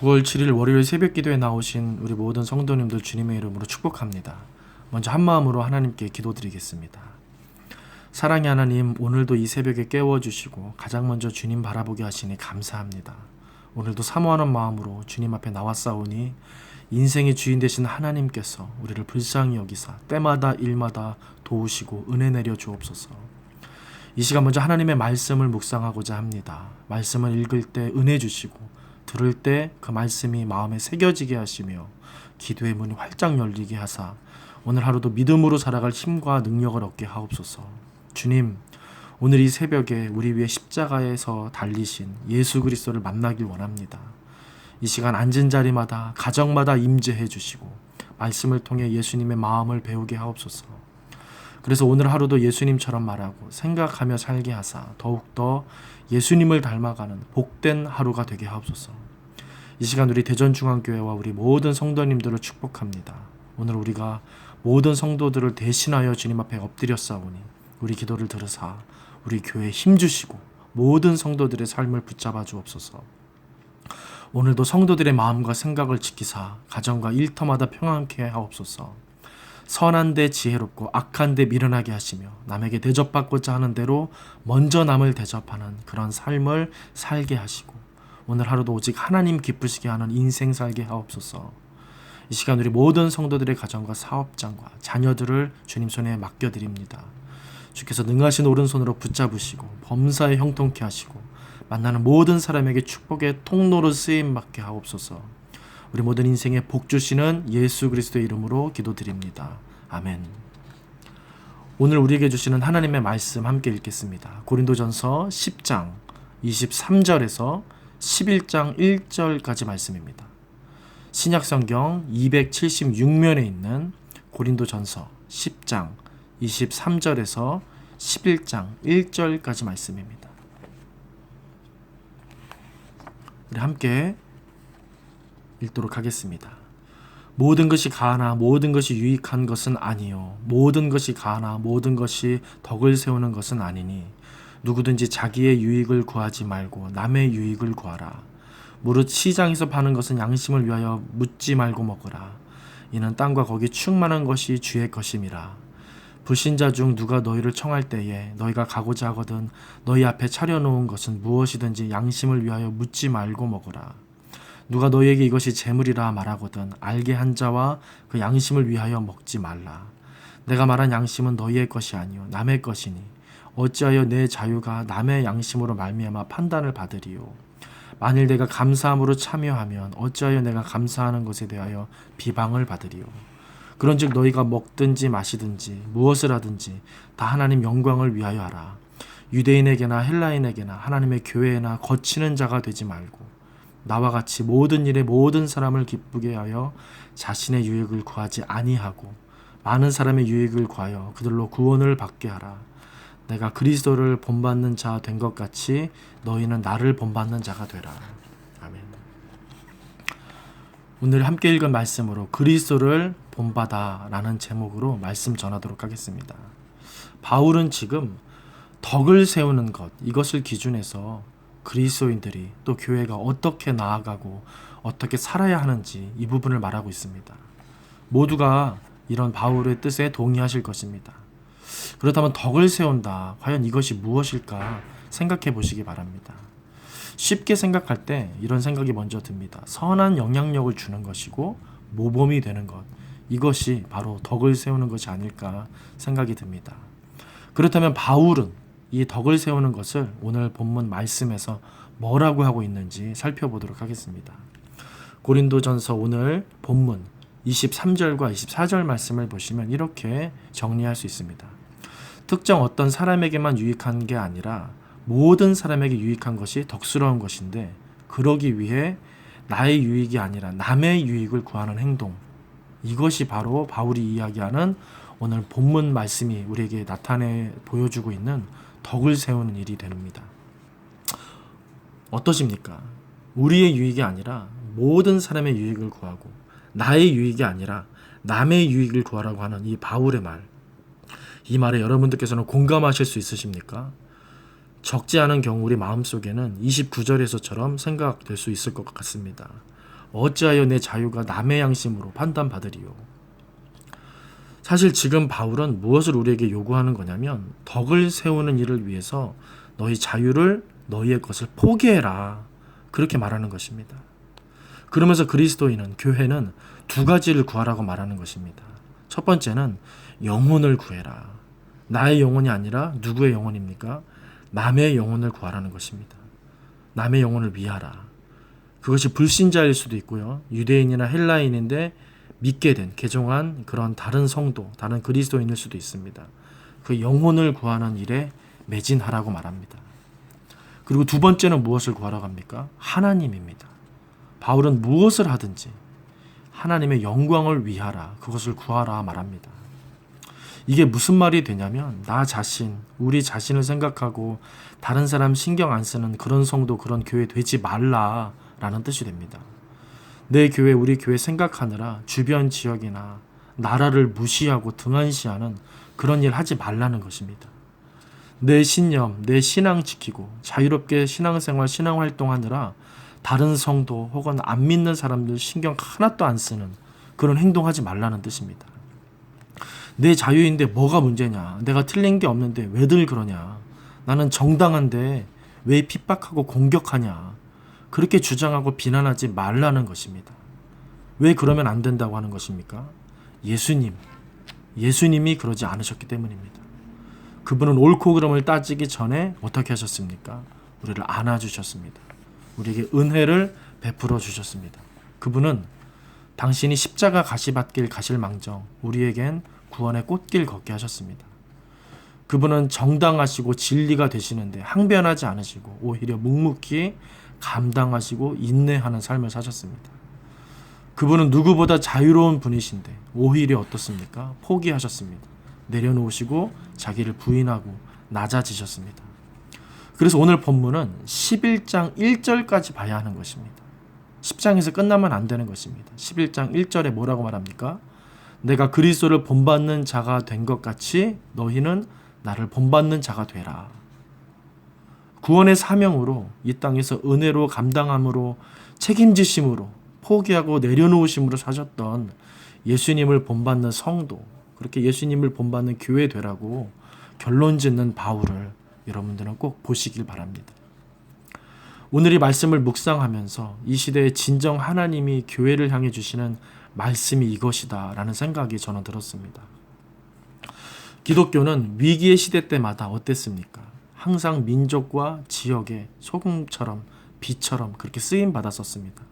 9월 7일 월요일 새벽 기도에 나오신 우리 모든 성도님들 주님의 이름으로 축복합니다. 먼저 한마음으로 하나님께 기도드리겠습니다. 사랑의 하나님, 오늘도 이 새벽에 깨워주시고 가장 먼저 주님 바라보게 하시니 감사합니다. 오늘도 사모하는 마음으로 주님 앞에 나왔사오니 인생의 주인 되신 하나님께서 우리를 불쌍히 여기사 때마다 일마다 도우시고 은혜 내려 주옵소서. 이 시간 먼저 하나님의 말씀을 묵상하고자 합니다. 말씀을 읽을 때 은혜 주시고 들을 때 그 말씀이 마음에 새겨지게 하시며 기도의 문이 활짝 열리게 하사 오늘 하루도 믿음으로 살아갈 힘과 능력을 얻게 하옵소서. 주님, 오늘 이 새벽에 우리 위해 십자가에서 달리신 예수 그리스도를 만나길 원합니다. 이 시간 앉은 자리마다 가정마다 임재해 주시고 말씀을 통해 예수님의 마음을 배우게 하옵소서. 그래서 오늘 하루도 예수님처럼 말하고 생각하며 살게 하사 더욱더 예수님을 닮아가는 복된 하루가 되게 하옵소서. 이 시간 우리 대전중앙교회와 우리 모든 성도님들을 축복합니다. 오늘 우리가 모든 성도들을 대신하여 주님 앞에 엎드렸사오니 우리 기도를 들으사 우리 교회에 힘주시고 모든 성도들의 삶을 붙잡아 주옵소서. 오늘도 성도들의 마음과 생각을 지키사 가정과 일터마다 평안케 하옵소서. 선한데 지혜롭고 악한데 미련하게 하시며 남에게 대접받고자 하는 대로 먼저 남을 대접하는 그런 삶을 살게 하시고 오늘 하루도 오직 하나님 기쁘시게 하는 인생 살게 하옵소서. 이 시간 우리 모든 성도들의 가정과 사업장과 자녀들을 주님 손에 맡겨드립니다. 주께서 능하신 오른손으로 붙잡으시고 범사에 형통케 하시고 만나는 모든 사람에게 축복의 통로로 쓰임받게 하옵소서. 우리 모든 인생에 복 주시는 예수 그리스도의 이름으로 기도드립니다. 아멘. 오늘 우리에게 주시는 하나님의 말씀 함께 읽겠습니다. 고린도전서 10장 23절에서 11장 1절까지 말씀입니다. 신약성경 276면에 있는 고린도전서 10장 23절에서 11장 1절까지 말씀입니다. 우리 함께 읽도록 하겠습니다. 모든 것이 가하나 모든 것이 유익한 것은 아니요 모든 것이 가하나 모든 것이 덕을 세우는 것은 아니니 누구든지 자기의 유익을 구하지 말고 남의 유익을 구하라. 무릇 시장에서 파는 것은 양심을 위하여 묻지 말고 먹으라. 이는 땅과 거기 충만한 것이 주의 것임이라. 불신자 중 누가 너희를 청할 때에 너희가 가고자 하거든 너희 앞에 차려놓은 것은 무엇이든지 양심을 위하여 묻지 말고 먹으라. 누가 너희에게 이것이 재물이라 말하거든 알게 한 자와 그 양심을 위하여 먹지 말라. 내가 말한 양심은 너희의 것이 아니요 남의 것이니 어찌하여 내 자유가 남의 양심으로 말미암아 판단을 받으리요. 만일 내가 감사함으로 참여하면 어찌하여 내가 감사하는 것에 대하여 비방을 받으리요. 그런즉 너희가 먹든지 마시든지 무엇을 하든지 다 하나님 영광을 위하여 하라. 유대인에게나 헬라인에게나 하나님의 교회에나 거치는 자가 되지 말고 나와 같이 모든 일에 모든 사람을 기쁘게 하여 자신의 유익을 구하지 아니하고 많은 사람의 유익을 구하여 그들로 구원을 받게 하라. 내가 그리스도를 본받는 자 된 것 같이 너희는 나를 본받는 자가 되라. 아멘. 오늘 함께 읽은 말씀으로 그리스도를 본받아 라는 제목으로 말씀 전하도록 하겠습니다. 바울은 지금 덕을 세우는 것, 이것을 기준해서 그리스도인들이 또 교회가 어떻게 나아가고 어떻게 살아야 하는지 이 부분을 말하고 있습니다. 모두가 이런 바울의 뜻에 동의하실 것입니다. 그렇다면 덕을 세운다. 과연 이것이 무엇일까 생각해 보시기 바랍니다. 쉽게 생각할 때 이런 생각이 먼저 듭니다. 선한 영향력을 주는 것이고 모범이 되는 것. 이것이 바로 덕을 세우는 것이 아닐까 생각이 듭니다. 그렇다면 바울은 이 덕을 세우는 것을 오늘 본문 말씀에서 뭐라고 하고 있는지 살펴보도록 하겠습니다. 고린도전서 오늘 본문 23절과 24절 말씀을 보시면 이렇게 정리할 수 있습니다. 특정 어떤 사람에게만 유익한 게 아니라 모든 사람에게 유익한 것이 덕스러운 것인데 그러기 위해 나의 유익이 아니라 남의 유익을 구하는 행동, 이것이 바로 바울이 이야기하는 오늘 본문 말씀이 우리에게 나타내 보여주고 있는 덕을 세우는 일이 됩니다. 어떠십니까? 우리의 유익이 아니라 모든 사람의 유익을 구하고 나의 유익이 아니라 남의 유익을 구하라고 하는 이 바울의 말, 이 말에 여러분들께서는 공감하실 수 있으십니까? 적지 않은 경우 우리 마음속에는 29절에서처럼 생각될 수 있을 것 같습니다. 어찌하여 내 자유가 남의 양심으로 판단받으리요. 사실 지금 바울은 무엇을 우리에게 요구하는 거냐면 덕을 세우는 일을 위해서 너희 자유를 너희의 것을 포기해라. 그렇게 말하는 것입니다. 그러면서 그리스도인은 교회는 두 가지를 구하라고 말하는 것입니다. 첫 번째는 영혼을 구해라. 나의 영혼이 아니라 누구의 영혼입니까? 남의 영혼을 구하라는 것입니다. 남의 영혼을 위하라. 그것이 불신자일 수도 있고요. 유대인이나 헬라인인데 믿게 된 개종한 그런 다른 성도, 다른 그리스도인일 수도 있습니다. 그 영혼을 구하는 일에 매진하라고 말합니다. 그리고 두 번째는 무엇을 구하라고 합니까? 하나님입니다. 바울은 무엇을 하든지 하나님의 영광을 위하라, 그것을 구하라 말합니다. 이게 무슨 말이 되냐면 나 자신, 우리 자신을 생각하고 다른 사람 신경 안 쓰는 그런 성도, 그런 교회 되지 말라라는 뜻이 됩니다. 내 교회, 우리 교회 생각하느라 주변 지역이나 나라를 무시하고 등한시하는 그런 일 하지 말라는 것입니다. 내 신념, 내 신앙 지키고 자유롭게 신앙생활, 신앙활동하느라 다른 성도 혹은 안 믿는 사람들 신경 하나도 안 쓰는 그런 행동하지 말라는 뜻입니다. 내 자유인데 뭐가 문제냐? 내가 틀린 게 없는데 왜들 그러냐? 나는 정당한데 왜 핍박하고 공격하냐? 그렇게 주장하고 비난하지 말라는 것입니다. 왜 그러면 안 된다고 하는 것입니까? 예수님이 그러지 않으셨기 때문입니다. 그분은 옳고 그름을 따지기 전에 어떻게 하셨습니까? 우리를 안아주셨습니다. 우리에게 은혜를 베풀어 주셨습니다. 그분은 당신이 십자가 가시밭길 가실 망정 우리에겐 구원의 꽃길 걷게 하셨습니다. 그분은 정당하시고 진리가 되시는데 항변하지 않으시고 오히려 묵묵히 감당하시고 인내하는 삶을 사셨습니다. 그분은 누구보다 자유로운 분이신데 오히려 어떻습니까? 포기하셨습니다. 내려놓으시고 자기를 부인하고 낮아지셨습니다. 그래서 오늘 본문은 11장 1절까지 봐야 하는 것입니다. 10장에서 끝나면 안 되는 것입니다. 11장 1절에 뭐라고 말합니까? 내가 그리스도를 본받는 자가 된 것 같이 너희는 나를 본받는 자가 되라. 구원의 사명으로 이 땅에서 은혜로 감당함으로 책임지심으로 포기하고 내려놓으심으로 사셨던 예수님을 본받는 성도, 그렇게 예수님을 본받는 교회 되라고 결론 짓는 바울을 여러분들은 꼭 보시길 바랍니다. 오늘 이 말씀을 묵상하면서 이 시대에 진정 하나님이 교회를 향해 주시는 말씀이 이것이다 라는 생각이 저는 들었습니다. 기독교는 위기의 시대 때마다 어땠습니까? 항상 민족과 지역의 소금처럼 빛처럼 그렇게 쓰임 받았었습니다.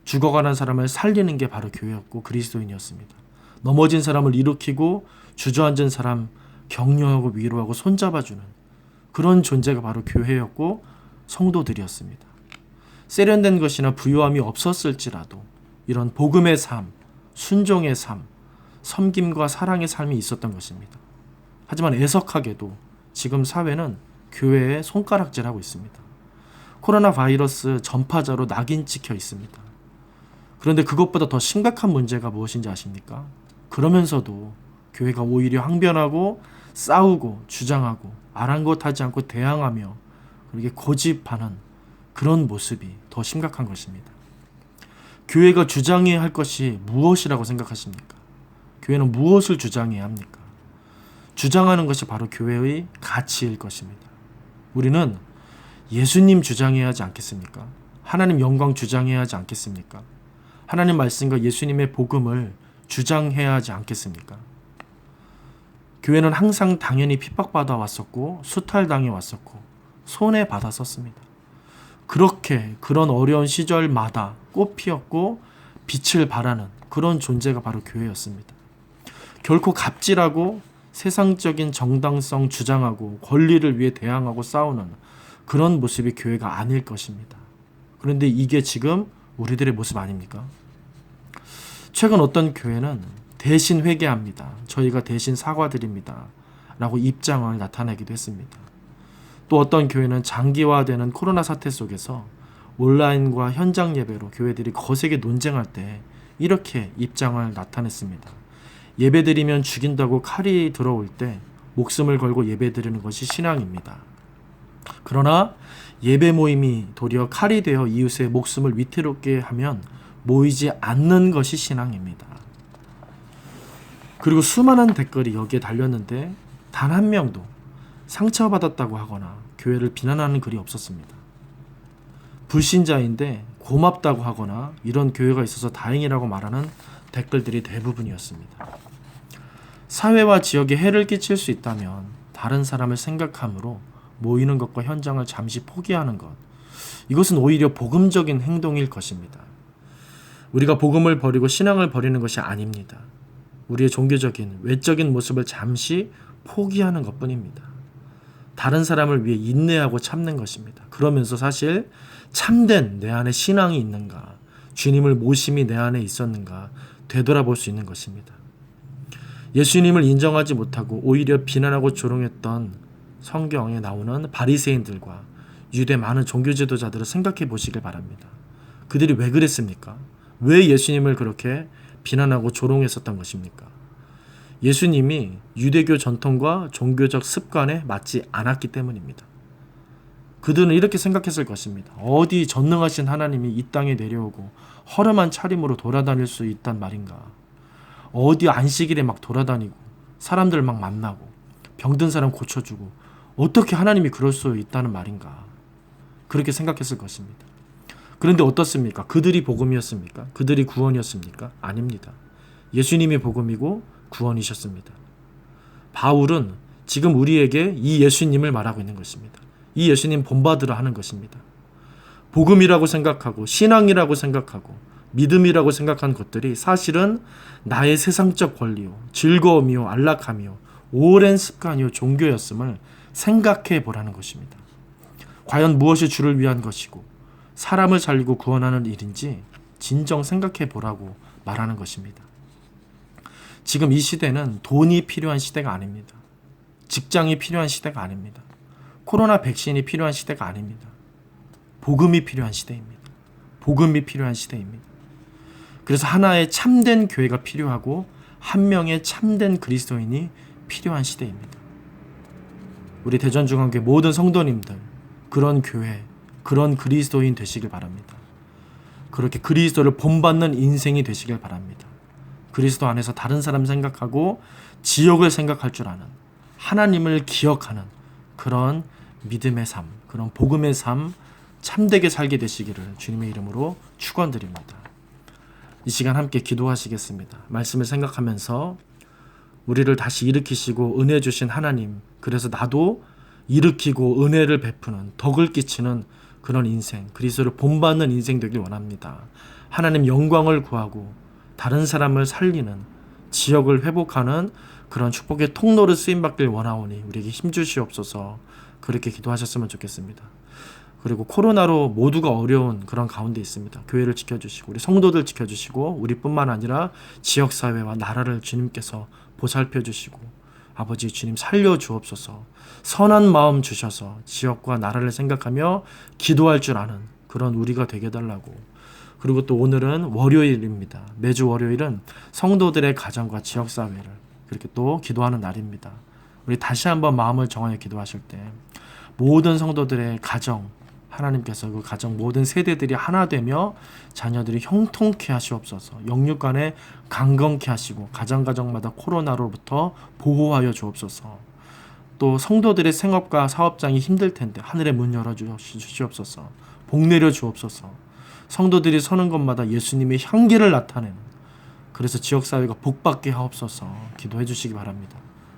죽어가는 사람을 살리는 게 바로 교회였고 그리스도인이었습니다. 넘어진 사람을 일으키고 주저앉은 사람 격려하고 위로하고 손잡아주는 그런 존재가 바로 교회였고 성도들이었습니다. 세련된 것이나 부유함이 없었을지라도 이런 복음의 삶, 순종의 삶, 섬김과 사랑의 삶이 있었던 것입니다. 하지만 애석하게도 지금 사회는 교회에 손가락질하고 있습니다. 코로나 바이러스 전파자로 낙인 찍혀 있습니다. 그런데 그것보다 더 심각한 문제가 무엇인지 아십니까? 그러면서도 교회가 오히려 항변하고 싸우고 주장하고 아랑곳하지 않고 대항하며 그렇게 고집하는 그런 모습이 더 심각한 것입니다. 교회가 주장해야 할 것이 무엇이라고 생각하십니까? 교회는 무엇을 주장해야 합니까? 주장하는 것이 바로 교회의 가치일 것입니다. 우리는 예수님 주장해야 하지 않겠습니까? 하나님 영광 주장해야 하지 않겠습니까? 하나님 말씀과 예수님의 복음을 주장해야 하지 않겠습니까? 교회는 항상 당연히 핍박받아 왔었고 수탈당해 왔었고 손해받았었습니다. 그렇게 그런 어려운 시절마다 꽃피었고 빛을 발하는 그런 존재가 바로 교회였습니다. 결코 갑질하고 세상적인 정당성 주장하고 권리를 위해 대항하고 싸우는 그런 모습이 교회가 아닐 것입니다. 그런데 이게 지금 우리들의 모습 아닙니까? 최근 어떤 교회는 대신 회개합니다. 저희가 대신 사과드립니다. 라고 입장을 나타내기도 했습니다. 또 어떤 교회는 장기화되는 코로나 사태 속에서 온라인과 현장 예배로 교회들이 거세게 논쟁할 때 이렇게 입장을 나타냈습니다. 예배드리면 죽인다고 칼이 들어올 때 목숨을 걸고 예배드리는 것이 신앙입니다. 그러나 예배 모임이 도리어 칼이 되어 이웃의 목숨을 위태롭게 하면 모이지 않는 것이 신앙입니다. 그리고 수많은 댓글이 여기에 달렸는데 단 한 명도 상처받았다고 하거나 교회를 비난하는 글이 없었습니다. 불신자인데 고맙다고 하거나 이런 교회가 있어서 다행이라고 말하는 댓글들이 대부분이었습니다. 사회와 지역에 해를 끼칠 수 있다면 다른 사람을 생각함으로 모이는 것과 현장을 잠시 포기하는 것, 이것은 오히려 복음적인 행동일 것입니다. 우리가 복음을 버리고 신앙을 버리는 것이 아닙니다. 우리의 종교적인 외적인 모습을 잠시 포기하는 것뿐입니다. 다른 사람을 위해 인내하고 참는 것입니다. 그러면서 사실 참된 내 안에 신앙이 있는가, 주님을 모심이 내 안에 있었는가 되돌아볼 수 있는 것입니다. 예수님을 인정하지 못하고 오히려 비난하고 조롱했던 성경에 나오는 바리새인들과 유대 많은 종교 지도자들을 생각해 보시길 바랍니다. 그들이 왜 그랬습니까? 왜 예수님을 그렇게 비난하고 조롱했었던 것입니까? 예수님이 유대교 전통과 종교적 습관에 맞지 않았기 때문입니다. 그들은 이렇게 생각했을 것입니다. 어디 전능하신 하나님이 이 땅에 내려오고 허름한 차림으로 돌아다닐 수 있단 말인가? 어디 안식일에 막 돌아다니고 사람들 막 만나고 병든 사람 고쳐주고 어떻게 하나님이 그럴 수 있다는 말인가? 그렇게 생각했을 것입니다. 그런데 어떻습니까? 그들이 복음이었습니까? 그들이 구원이었습니까? 아닙니다. 예수님이 복음이고 구원이셨습니다. 바울은 지금 우리에게 이 예수님을 말하고 있는 것입니다. 이 예수님 본받으라 하는 것입니다. 복음이라고 생각하고 신앙이라고 생각하고 믿음이라고 생각한 것들이 사실은 나의 세상적 권리요, 즐거움이요, 안락함이요, 오랜 습관이요, 종교였음을 생각해 보라는 것입니다. 과연 무엇이 주를 위한 것이고 사람을 살리고 구원하는 일인지 진정 생각해 보라고 말하는 것입니다. 지금 이 시대는 돈이 필요한 시대가 아닙니다. 직장이 필요한 시대가 아닙니다. 코로나 백신이 필요한 시대가 아닙니다. 복음이 필요한 시대입니다. 복음이 필요한 시대입니다. 그래서 하나의 참된 교회가 필요하고 한 명의 참된 그리스도인이 필요한 시대입니다. 우리 대전중앙교회 모든 성도님들 그런 교회, 그런 그리스도인 되시길 바랍니다. 그렇게 그리스도를 본받는 인생이 되시길 바랍니다. 그리스도 안에서 다른 사람 생각하고 지역을 생각할 줄 아는, 하나님을 기억하는 그런 믿음의 삶, 그런 복음의 삶 참되게 살게 되시기를 주님의 이름으로 축원드립니다. 이 시간 함께 기도하시겠습니다. 말씀을 생각하면서 우리를 다시 일으키시고 은혜 주신 하나님, 그래서 나도 일으키고 은혜를 베푸는, 덕을 끼치는 그런 인생, 그리스도를 본받는 인생 되길 원합니다. 하나님 영광을 구하고 다른 사람을 살리는, 지역을 회복하는 그런 축복의 통로를 쓰임받길 원하오니 우리에게 힘주시옵소서. 그렇게 기도하셨으면 좋겠습니다. 그리고 코로나로 모두가 어려운 그런 가운데 있습니다. 교회를 지켜주시고 우리 성도들 지켜주시고 우리뿐만 아니라 지역사회와 나라를 주님께서 보살펴주시고 아버지 주님 살려주옵소서. 선한 마음 주셔서 지역과 나라를 생각하며 기도할 줄 아는 그런 우리가 되게 해달라고. 그리고 또 오늘은 월요일입니다. 매주 월요일은 성도들의 가정과 지역사회를 그렇게 또 기도하는 날입니다. 우리 다시 한번 마음을 정하여 기도하실 때 모든 성도들의 가정, 하나님께서 그 가정 모든 세대들이 하나 되며 자녀들이 형통케 하시옵소서. 영육간에 강건케 하시고 가정마다 코로나로부터 보호하여 주옵소서. 또 성도들의 생업과 사업장이 힘들 텐데 하늘의 문 열어 주시옵소서. 복 내려 주옵소서. 성도들이 서는 곳마다 예수님의 향기를 나타내는, 그래서 지역사회가 복받게 하옵소서. 기도해 주시기 바랍니다.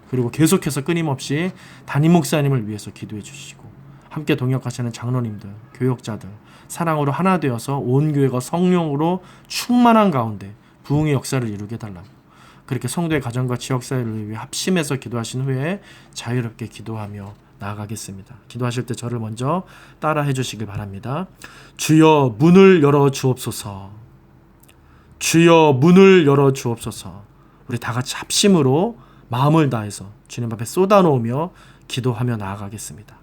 그리고 계속해서 끊임없이 담임 목사님을 위해서 기도해 주시고 함께 동역하시는 장로님들, 교역자들 사랑으로 하나 되어서 온 교회가 성령으로 충만한 가운데 부흥의 역사를 이루게 해달라고. 그렇게 성도의 가정과 지역사회를 위해 합심해서 기도하신 후에 자유롭게 기도하며 나아가겠습니다. 기도하실 때 저를 먼저 따라해 주시길 바랍니다. 주여 문을 열어 주옵소서. 주여 문을 열어 주옵소서. 우리 다 같이 합심으로 마음을 다해서 주님 앞에 쏟아놓으며 기도하며 나아가겠습니다.